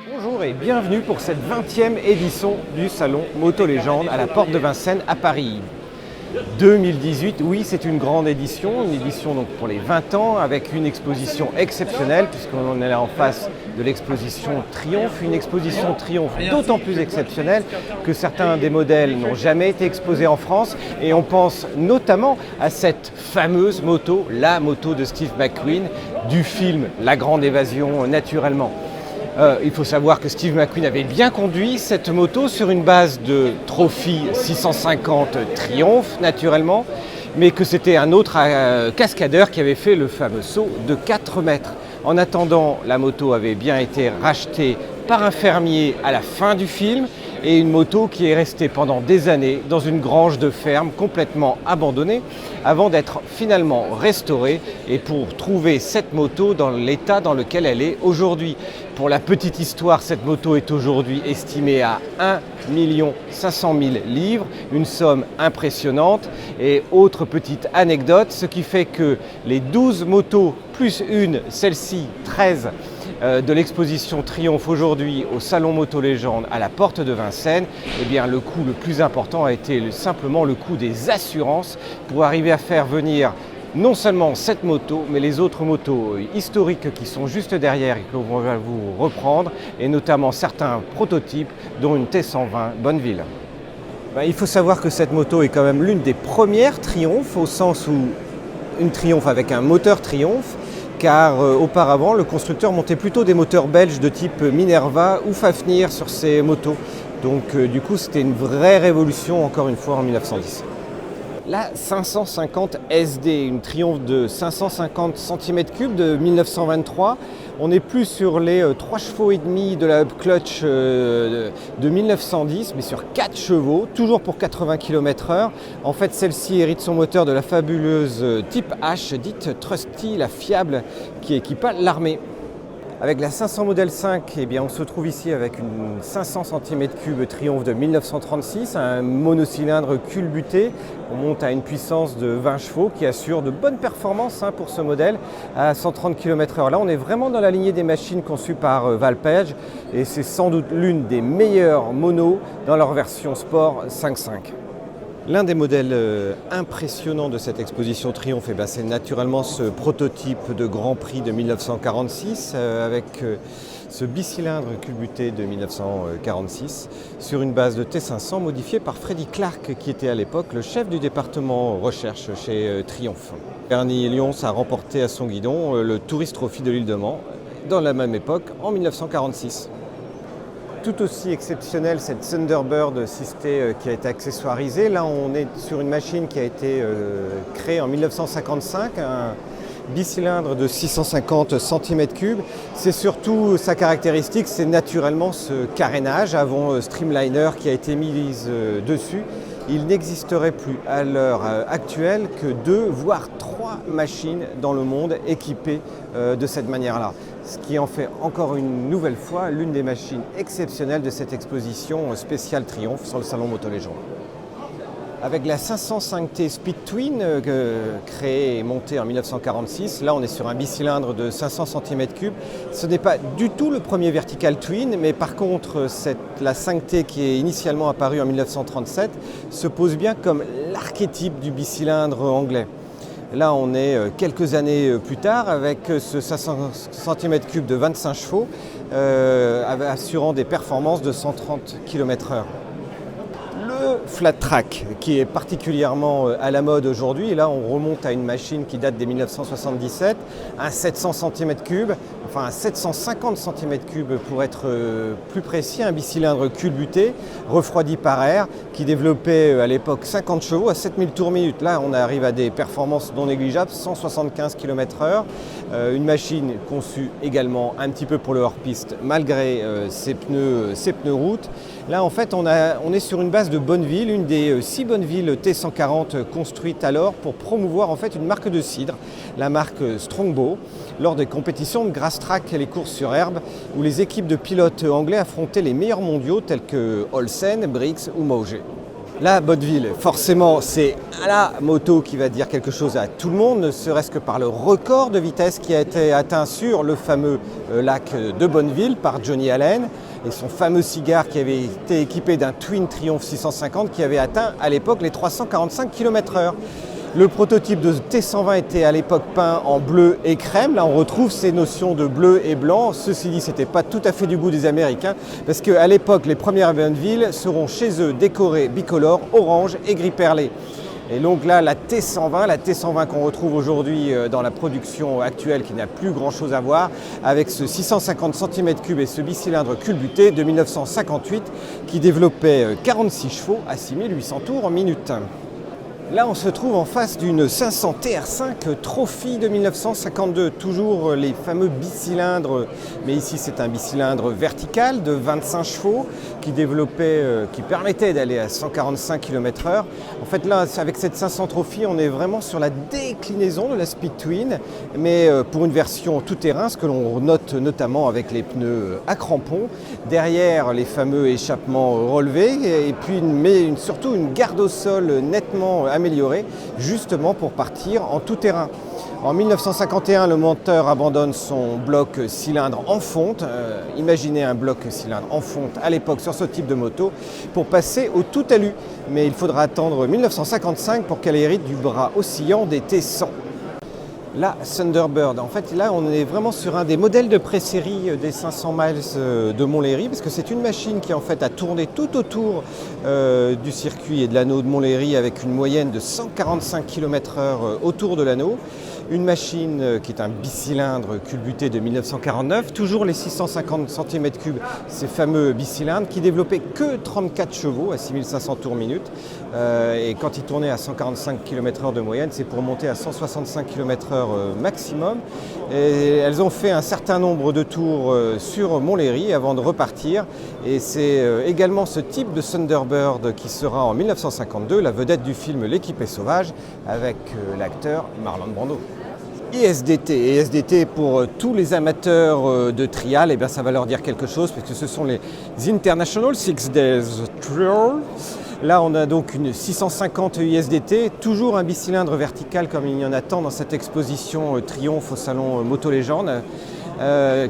Bonjour et bienvenue pour cette 20e édition du Salon Moto Légende à la Porte de Vincennes à Paris. 2018, oui, c'est une grande édition donc pour les 20 ans avec une exposition exceptionnelle puisqu'on est là en face de l'exposition Triomphe, une exposition Triomphe d'autant plus exceptionnelle que certains des modèles n'ont jamais été exposés en France et on pense notamment à cette fameuse moto, la moto de Steve McQueen du film La Grande Évasion naturellement. Il faut savoir que Steve McQueen avait bien conduit cette moto sur une base de Trophy 650 Triumph naturellement, mais que c'était un autre cascadeur qui avait fait le fameux saut de 4 mètres. En attendant, la moto avait bien été rachetée par un fermier à la fin du film et une moto qui est restée pendant des années dans une grange de ferme complètement abandonnée avant d'être finalement restaurée et pour trouver cette moto dans l'état dans lequel elle est aujourd'hui. Pour la petite histoire, cette moto est aujourd'hui estimée à 1 500 000 livres, une somme impressionnante. Et autre petite anecdote, ce qui fait que les 12 motos plus une, celle-ci 13, de l'exposition Triomphe aujourd'hui au Salon Moto Légende à la Porte de Vincennes, eh bien le coût le plus important a été simplement le coût des assurances pour arriver à faire venir non seulement cette moto, mais les autres motos historiques qui sont juste derrière et que l'on va vous reprendre, et notamment certains prototypes, dont une T120 Bonneville. Il faut savoir que cette moto est quand même l'une des premières Triumph, au sens où une Triumph avec un moteur Triumph, car auparavant le constructeur montait plutôt des moteurs belges de type Minerva ou Fafnir sur ses motos. Donc du coup c'était une vraie révolution encore une fois en 1910. La 550 SD, une Triumph de 550 cm3 de 1923. On n'est plus sur les 3,5 chevaux de la Hub Clutch de 1910, mais sur 4 chevaux, toujours pour 80 km/h. En fait, celle-ci hérite son moteur de la fabuleuse Type H, dite Trusty, la fiable, qui équipa l'armée. Avec la 500 Model 5, eh bien, on se trouve ici avec une 500 cm3 Triumph de 1936, un monocylindre culbuté. On monte à une puissance de 20 chevaux qui assure de bonnes performances pour ce modèle à 130 km/h. Là, on est vraiment dans la lignée des machines conçues par Valpage et c'est sans doute l'une des meilleures monos dans leur version Sport 5.5. L'un des modèles impressionnants de cette exposition Triomphe, c'est naturellement ce prototype de Grand Prix de 1946 avec ce bicylindre culbuté de 1946 sur une base de T500 modifiée par Freddy Clark qui était à l'époque le chef du département recherche chez Triomphe. Bernie Lyons a remporté à son guidon le Tourist Trophy de l'Île-de-Man dans la même époque en 1946. Tout aussi exceptionnelle cette Thunderbird Sisté qui a été accessoirisée. Là on est sur une machine qui a été créée en 1955, un bicylindre de 650 cm3. C'est surtout sa caractéristique, c'est naturellement ce carénage avant streamliner qui a été mis dessus. Il n'existerait plus à l'heure actuelle que 2 voire 3 machines dans le monde équipées de cette manière-là. Ce qui en fait encore une nouvelle fois l'une des machines exceptionnelles de cette exposition spéciale Triomphe sur le Salon Moto Légende. Avec la 505T Speed Twin créée et montée en 1946, là on est sur un bicylindre de 500 cm3. Ce n'est pas du tout le premier vertical twin, mais par contre la 5T qui est initialement apparue en 1937 se pose bien comme l'archétype du bicylindre anglais. Là, on est quelques années plus tard avec ce 500 cm3 de 25 chevaux assurant des performances de 130 km/h. Le flat track qui est particulièrement à la mode aujourd'hui, et là on remonte à une machine qui date des 1977, un 700 cm3, enfin un 750 cm3 pour être plus précis, un bicylindre culbuté, refroidi par air, qui développait à l'époque 50 chevaux à 7000 tours minute. Là on arrive à des performances non négligeables, 175 km/h, une machine conçue également un petit peu pour le hors-piste malgré ses pneus route. Là en fait on est sur une base de Bonneville, une des 6 Bonneville T140 construites alors pour promouvoir en fait une marque de cidre, la marque Strongbow, lors des compétitions de grass track et les courses sur herbe où les équipes de pilotes anglais affrontaient les meilleurs mondiaux tels que Olsen, Briggs ou Mauger. La Bonneville, forcément, c'est la moto qui va dire quelque chose à tout le monde, ne serait-ce que par le record de vitesse qui a été atteint sur le fameux lac de Bonneville par Johnny Allen et son fameux cigare qui avait été équipé d'un Twin Triumph 650 qui avait atteint à l'époque les 345 km/h. Le prototype de T120 était à l'époque peint en bleu et crème. Là, on retrouve ces notions de bleu et blanc. Ceci dit, ce n'était pas tout à fait du goût des Américains parce qu'à l'époque, les premières Bonneville seront chez eux décorées bicolores, orange et gris perlé. Et donc là, la T120 qu'on retrouve aujourd'hui dans la production actuelle qui n'a plus grand-chose à voir avec ce 650 cm3 et ce bicylindre culbuté de 1958 qui développait 46 chevaux à 6800 tours en minute. Là, on se trouve en face d'une 500 TR5 Trophy de 1952, toujours les fameux bicylindres, mais ici c'est un bicylindre vertical de 25 chevaux qui permettait d'aller à 145 km/h. En fait là, avec cette 500 Trophy, on est vraiment sur la déclinaison de la Speed Twin, mais pour une version tout-terrain, ce que l'on note notamment avec les pneus à crampons, derrière les fameux échappements relevés, et puis surtout une garde au sol nettement améliorée, justement pour partir en tout-terrain. En 1951, le monteur abandonne son bloc cylindre en fonte. Imaginez un bloc cylindre en fonte à l'époque sur ce type de moto pour passer au tout alu. Mais il faudra attendre 1955 pour qu'elle hérite du bras oscillant des T100. La Thunderbird, en fait là on est vraiment sur un des modèles de pré-série des 500 miles de Montlhéry parce que c'est une machine qui en fait a tourné tout autour du circuit et de l'anneau de Montlhéry avec une moyenne de 145 km/h autour de l'anneau. Une machine qui est un bicylindre culbuté de 1949, toujours les 650 cm3, ces fameux bicylindres qui développaient que 34 chevaux à 6500 tours minute. Et quand ils tournaient à 145 km/h de moyenne, c'est pour monter à 165 km/h maximum. Et elles ont fait un certain nombre de tours sur Montlhéry avant de repartir. Et c'est également ce type de Thunderbird qui sera en 1952 la vedette du film L'équipe est sauvage avec l'acteur Marlon Brando. ISDT pour tous les amateurs de trial, et bien ça va leur dire quelque chose parce que ce sont les International Six Days Trial. Là on a donc une 650 ISDT, toujours un bicylindre vertical comme il y en a tant dans cette exposition Triomphe au salon Moto Légende.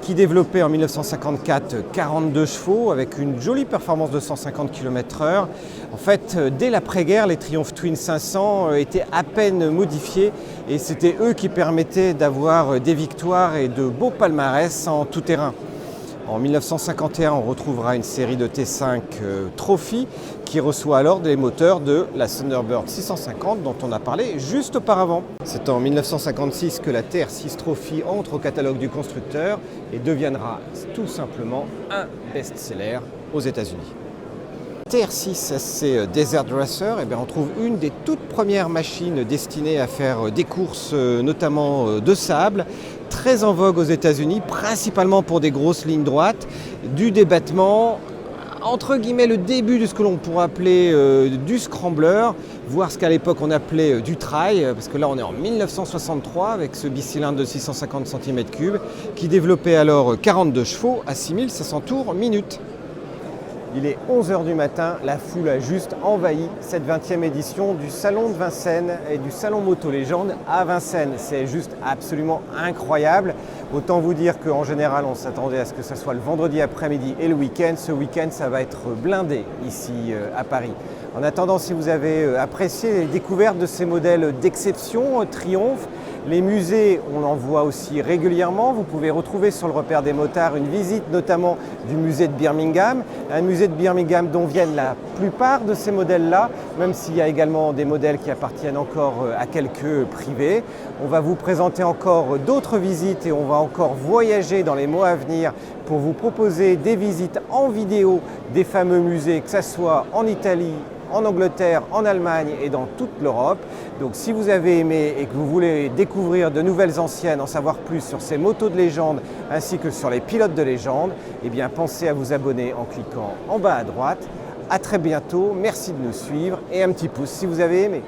Qui développait en 1954 42 chevaux avec une jolie performance de 150 km/h. En fait, dès l'après-guerre, les Triumph Twin 500 étaient à peine modifiés et c'était eux qui permettaient d'avoir des victoires et de beaux palmarès en tout-terrain. En 1951, on retrouvera une série de T5 Trophy qui reçoit alors des moteurs de la Thunderbird 650 dont on a parlé juste auparavant. C'est en 1956 que la TR6 Trophy entre au catalogue du constructeur et deviendra tout simplement un best-seller aux États-Unis. TR6 SC Desert Racer, eh bien, on trouve une des toutes premières machines destinées à faire des courses notamment de sable, très en vogue aux États-Unis, principalement pour des grosses lignes droites, du débattement, entre guillemets le début de ce que l'on pourrait appeler du scrambler, voire ce qu'à l'époque on appelait du trail, parce que là on est en 1963 avec ce bicylindre de 650 cm3 qui développait alors 42 chevaux à 6500 tours minute. Il est 11h du matin, la foule a juste envahi cette 20e édition du Salon de Vincennes et du Salon Moto Légende à Vincennes. C'est juste absolument incroyable. Autant vous dire qu'en général, on s'attendait à ce que ce soit le vendredi après-midi et le week-end. Ce week-end, ça va être blindé ici à Paris. En attendant, si vous avez apprécié les découvertes de ces modèles d'exception, Triomphe, les musées, on en voit aussi régulièrement. Vous pouvez retrouver sur le repère des motards une visite notamment du musée de Birmingham. Un musée de Birmingham dont viennent la plupart de ces modèles-là, même s'il y a également des modèles qui appartiennent encore à quelques privés. On va vous présenter encore d'autres visites et on va encore voyager dans les mois à venir pour vous proposer des visites en vidéo des fameux musées, que ce soit en Italie, en Angleterre, en Allemagne et dans toute l'Europe. Donc si vous avez aimé et que vous voulez découvrir de nouvelles anciennes, en savoir plus sur ces motos de légende ainsi que sur les pilotes de légende, eh bien pensez à vous abonner en cliquant en bas à droite. À très bientôt, merci de nous suivre et un petit pouce si vous avez aimé.